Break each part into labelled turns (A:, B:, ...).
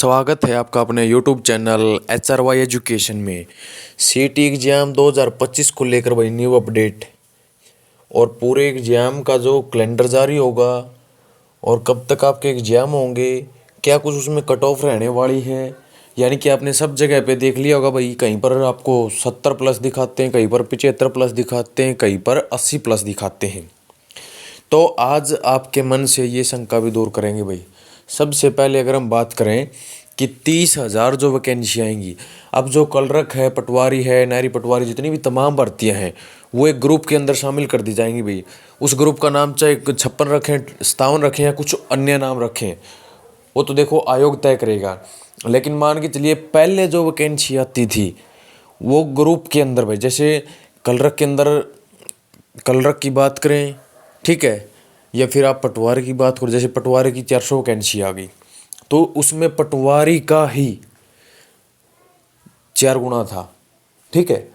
A: स्वागत है आपका अपने YouTube चैनल HRY एजुकेशन में। सीटी एग्ज़ाम 2025 को लेकर भाई न्यू अपडेट और पूरे एग्ज़ाम का जो कैलेंडर जारी होगा और कब तक आपके एग्ज़ाम होंगे, क्या कुछ उसमें कट ऑफ रहने वाली है। यानी कि आपने सब जगह पे देख लिया होगा भाई, कहीं पर आपको 70 प्लस दिखाते हैं, कहीं पर 75 प्लस दिखाते हैं, कहीं पर 80 प्लस दिखाते हैं। तो आज आपके मन से ये शंका भी दूर करेंगे भाई। सबसे पहले अगर हम बात करें कि 30,000 जो वैकेंसी आएंगी, अब जो कलरक है, पटवारी है, नायरी पटवारी, जितनी भी तमाम भर्तियां हैं वो एक ग्रुप के अंदर शामिल कर दी जाएंगी भाई। उस ग्रुप का नाम चाहे 56 रखें, 57 रखें या कुछ अन्य नाम रखें, वो तो देखो आयोग तय करेगा। लेकिन मान के चलिए पहले जो वैकेंसी आती थी वो ग्रुप के अंदर भाई, जैसे कलरक के अंदर कलरक की बात करें, ठीक है, या फिर आप पटवारी की बात करो, जैसे पटवारी की 400 वैकेंसी आ गई तो उसमें पटवारी का ही 4 गुना था, ठीक है।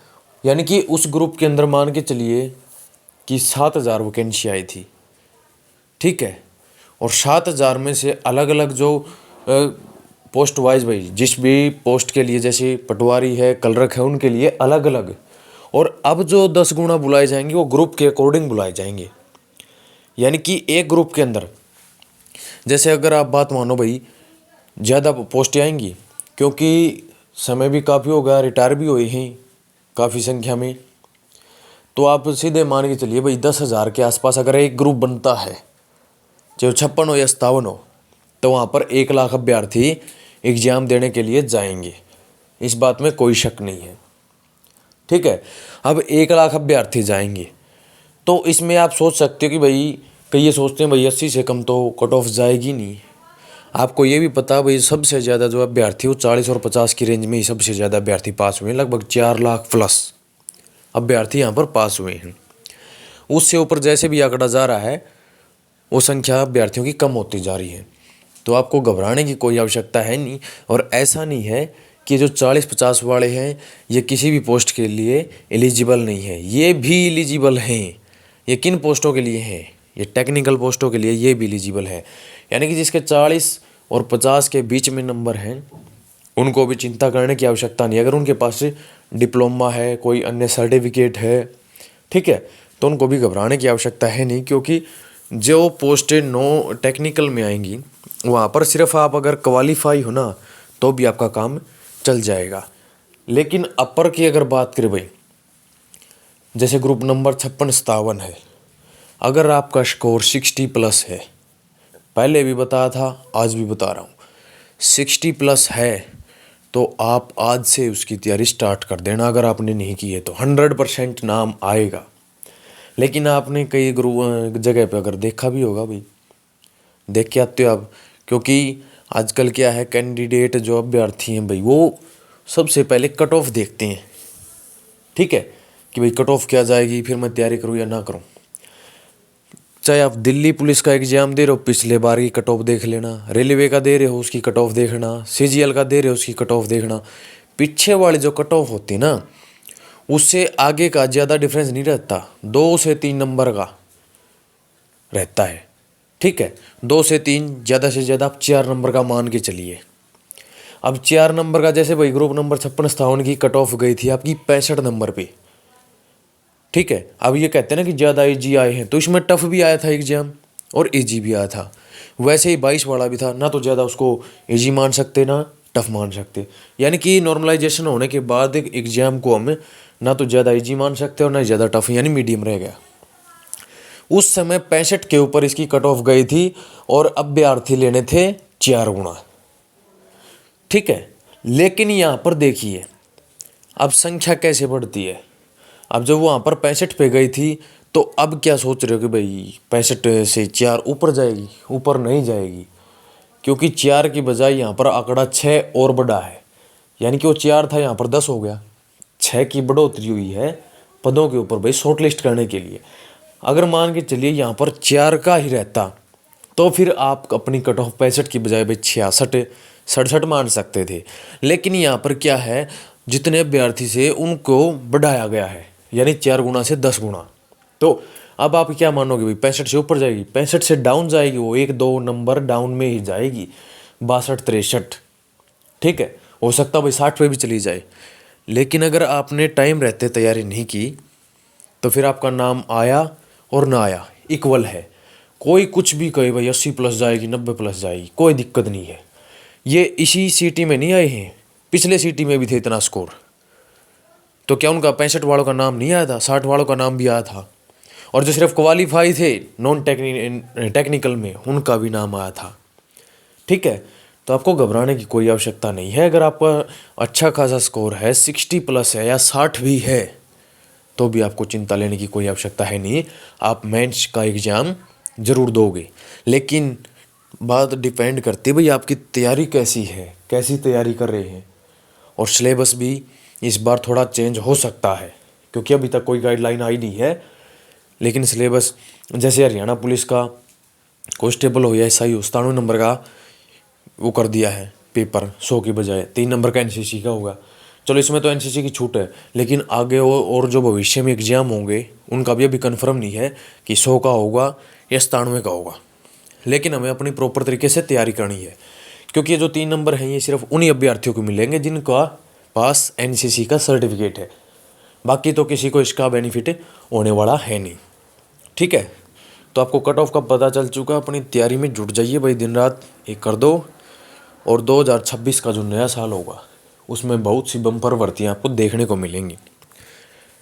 A: यानी कि उस ग्रुप के अंदर मान के चलिए कि 7,000 वैकेंसी आई थी, ठीक है। और 7,000 में से अलग अलग जो पोस्ट वाइज भाई, जिस भी पोस्ट के लिए, जैसे पटवारी है, कलरक है, उनके लिए अलग अलग। और अब जो 10 गुना बुलाए जाएंगे वो ग्रुप के अकॉर्डिंग बुलाए जाएंगे। यानी कि एक ग्रुप के अंदर, जैसे अगर आप बात मानो भाई ज़्यादा पोस्टें आएंगी, क्योंकि समय भी काफ़ी हो गया, रिटायर भी हुए हैं काफ़ी संख्या में, तो आप सीधे मान के चलिए भाई 10,000 के आसपास अगर एक ग्रुप बनता है, चाहे 56 हो या 57 हो, तो वहाँ पर 1 लाख अभ्यर्थी एग्ज़ाम देने के लिए जाएंगे। इस बात में कोई शक नहीं है, ठीक है। अब 1 लाख अभ्यर्थी जाएंगे तो इसमें आप सोच सकते हो कि भाई, कई ये सोचते हैं भाई 80 से कम तो कट ऑफ जाएगी नहीं। आपको ये भी पता भाई सबसे ज़्यादा जो अभ्यर्थी वो 40 और 50 की रेंज में ही सबसे ज़्यादा अभ्यर्थी पास हुए हैं, लगभग 4 लाख प्लस अभ्यर्थी यहाँ पर पास हुए हैं। उससे ऊपर जैसे भी आंकड़ा जा रहा है वो संख्या अभ्यर्थियों की कम होती जा रही है, तो आपको घबराने की कोई आवश्यकता है नहीं। और ऐसा नहीं है कि जो 40-50 वाले हैं ये किसी भी पोस्ट के लिए एलिजिबल नहीं है, ये भी एलिजिबल हैं। ये किन पोस्टों के लिए हैं? ये टेक्निकल पोस्टों के लिए ये भी एलिजिबल है। यानी कि जिसके 40 और 50 के बीच में नंबर हैं उनको भी चिंता करने की आवश्यकता नहीं। अगर उनके पास डिप्लोमा है, कोई अन्य सर्टिफिकेट है, ठीक है, तो उनको भी घबराने की आवश्यकता है नहीं, क्योंकि जो पोस्टें नो टेक्निकल में आएंगी वहाँ पर सिर्फ आप अगर क्वालिफाई हो ना तो भी आपका काम चल जाएगा। लेकिन अपर की अगर बात करें भाई, जैसे ग्रुप नंबर 56-57 है, अगर आपका स्कोर 60 प्लस है, पहले भी बताया था आज भी बता रहा हूँ, 60 प्लस है तो आप आज से उसकी तैयारी स्टार्ट कर देना। अगर आपने नहीं की है तो 100% नाम आएगा। लेकिन आपने कई ग्रुप जगह पे अगर देखा भी होगा भाई, देख के आते हो आप, क्योंकि आजकल क्या है, कैंडिडेट जो अभ्यर्थी हैं भाई वो सबसे पहले कट ऑफ देखते हैं, ठीक है, कि भाई कट ऑफ क्या जाएगी, फिर मैं तैयारी करूँ या ना करूँ। चाहे आप दिल्ली पुलिस का एग्जाम दे रहे हो, पिछले बार की कट ऑफ देख लेना, रेलवे का दे रहे हो उसकी कट ऑफ देखना, CGL का दे रहे हो उसकी कट ऑफ देखना। पीछे वाली जो कट ऑफ होती है ना उससे आगे का ज़्यादा डिफरेंस नहीं रहता, 2 से 3 नंबर का रहता है, ठीक है। 2 से 3, ज़्यादा से ज़्यादा आप 4 नंबर का मान के चलिए। अब 4 नंबर का, जैसे भाई ग्रुप नंबर 56-57 की कट ऑफ गई थी आपकी 65 नंबर पे, ठीक है। अब ये कहते हैं ना कि ज़्यादा इजी आए हैं, तो इसमें टफ भी आया था एग्जाम और इजी भी आया था। वैसे ही 22 वाला भी था, ना तो ज़्यादा उसको इजी मान सकते ना टफ मान सकते। यानी कि नॉर्मलाइजेशन होने के बाद एक एग्जाम को हम ना तो ज़्यादा इजी मान सकते और ना ज़्यादा टफ, यानी मीडियम रह गया। उस समय 65 के ऊपर इसकी कट ऑफ गई थी और अभ्यर्थी लेने थे 4 गुना, ठीक है। लेकिन यहाँ पर देखिए अब संख्या कैसे बढ़ती है। अब जब वहाँ पर 65 पे गई थी तो अब क्या सोच रहे हो कि भाई 65 से 4 ऊपर जाएगी? ऊपर नहीं जाएगी, क्योंकि 4 की बजाय यहाँ पर आंकड़ा 6 और बढ़ा है। यानी कि वो 4 था, यहाँ पर 10 हो गया, 6 की बढ़ोतरी हुई है पदों के ऊपर भाई शॉर्ट लिस्ट करने के लिए। अगर मान के चलिए यहाँ पर 4 का ही रहता तो फिर आप अपनी कट ऑफ 65 की बजाय भाई 66-67 मान सकते थे। लेकिन यहाँ पर क्या है, जितने अभ्यर्थी से उनको बढ़ाया गया है, यानी 4 गुना से 10 गुना। तो अब आप क्या मानोगे भाई, 65 से ऊपर जाएगी? 65 से डाउन जाएगी, वो 1-2 नंबर डाउन में ही जाएगी, 62-63। ठीक है, हो सकता भाई 60 पे भी चली जाए, लेकिन अगर आपने टाइम रहते तैयारी नहीं की तो फिर आपका नाम आया और ना आया इक्वल है। कोई कुछ भी कहे भाई 80 प्लस जाएगी, 90 प्लस जाएगी, कोई दिक्कत नहीं है। ये इसी सिटी में नहीं आए हैं, पिछले सिटी में भी थे इतना स्कोर। तो क्या उनका 65 वालों का नाम नहीं आया था? 60 वालों का नाम भी आया था। और जो सिर्फ क्वालिफाई थे नॉन टेक्निकल में, उनका भी नाम आया था। ठीक है, तो आपको घबराने की कोई आवश्यकता नहीं है। अगर आपका अच्छा खासा स्कोर है, 60 प्लस है या 60 भी है, तो भी आपको चिंता लेने की कोई आवश्यकता है नहीं। आप मेंस का एग्ज़ाम ज़रूर दोगे, लेकिन बात डिपेंड करती है भाई आपकी तैयारी कैसी है, कैसी तैयारी कर रहे हैं। और सिलेबस भी इस बार थोड़ा चेंज हो सकता है, क्योंकि अभी तक कोई गाइडलाइन आई नहीं है। लेकिन सिलेबस जैसे हरियाणा पुलिस का कांस्टेबल हो या एसआई हो, 97 नंबर का वो कर दिया है पेपर, 100 की बजाय 3 नंबर का एनसीसी का होगा। चलो इसमें तो एनसीसी की छूट है, लेकिन आगे और जो भविष्य में एग्जाम होंगे उनका भी अभी कंफर्म नहीं है कि 100 का होगा या 97 का होगा। लेकिन हमें अपनी प्रॉपर तरीके से तैयारी करनी है, क्योंकि ये जो 3 नंबर हैं ये सिर्फ उन्हीं अभ्यर्थियों को मिलेंगे जिनका पास एनसीसी का सर्टिफिकेट है। बाकी तो किसी को इसका बेनिफिट होने वाला है नहीं। ठीक है, तो आपको कट ऑफ का पता चल चुका। अपनी तैयारी में जुट जाइए भाई, दिन रात एक कर दो। और 2026 का जो नया साल होगा उसमें बहुत सी बम्पर भर्तियाँ आपको देखने को मिलेंगी।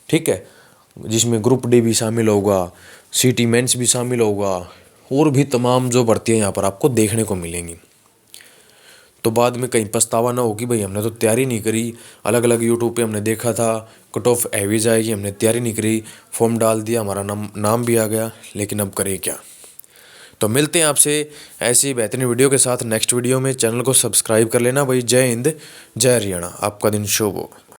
A: ठीक है, जिसमें ग्रुप डी भी शामिल होगा, सिटी मेंस भी शामिल होगा, और भी तमाम जो भर्तियाँ यहाँ पर आपको देखने को मिलेंगी। तो बाद में कहीं पछतावा ना हो कि भाई हमने तो तैयारी नहीं करी। अलग अलग यूट्यूब पे हमने देखा था कट ऑफ हैवी जाएगी, हमने तैयारी नहीं करी, फॉर्म डाल दिया, हमारा नाम भी आ गया, लेकिन अब करें क्या। तो मिलते हैं आपसे ऐसी बेहतरीन वीडियो के साथ नेक्स्ट वीडियो में। चैनल को सब्सक्राइब कर लेना भाई। जय हिंद, जय हरियाणा, आपका दिन शुभ हो।